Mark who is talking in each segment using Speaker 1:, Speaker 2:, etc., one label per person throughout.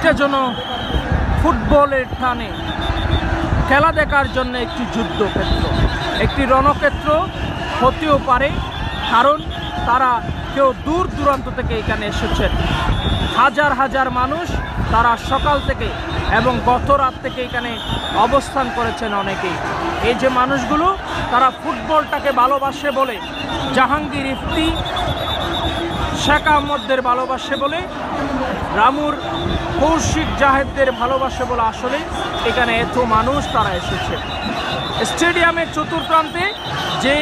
Speaker 1: এটা যেন ফুটবলের টানে খেলা দেখার জন্য একটি যুদ্ধক্ষেত্র, একটি রণক্ষেত্র হতেও পারে, কারণ তারা কেউ দূর দূরান্ত থেকে এখানে এসেছেন। হাজার হাজার মানুষ তারা সকাল থেকে এবং গত রাত থেকে এখানে অবস্থান করেছেন অনেকেই। এই যে মানুষগুলো তারা ফুটবলটাকে ভালোবাসে বলে, জাহাঙ্গীর ইফতি, শেখ আহমদদের ভালোবাসে বলে, রামুর কৌশিক জাহেদদের ভালোবাসে বলে আসলে এখানে এত মানুষ তারা এসেছে। স্টেডিয়ামের চতুর্প্রান্তে যে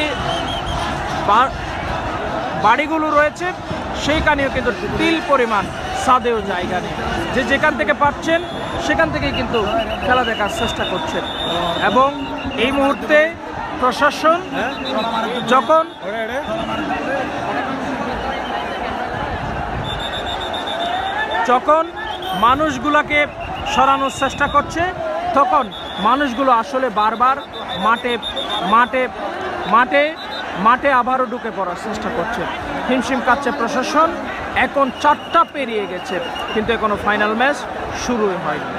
Speaker 1: বাড়িগুলো রয়েছে সেইখানেও কিন্তু তিল পরিমাণ সাদেও জায়গা নেই, যে যেখান থেকে পাচ্ছেন সেখান থেকেই কিন্তু খেলা দেখার চেষ্টা করছেন। এবং এই মুহূর্তে প্রশাসন যখন মানুষগুলোকে সরানোর চেষ্টা করছে, তখন মানুষগুলো আসলে বারবার মাঠে আবারও ঢুকে পড়ার চেষ্টা করছে। হিমশিম কাটছে প্রশাসন। এখন 4টা পেরিয়ে গেছে, কিন্তু এখনো ফাইনাল ম্যাচ শুরুই হয়নি।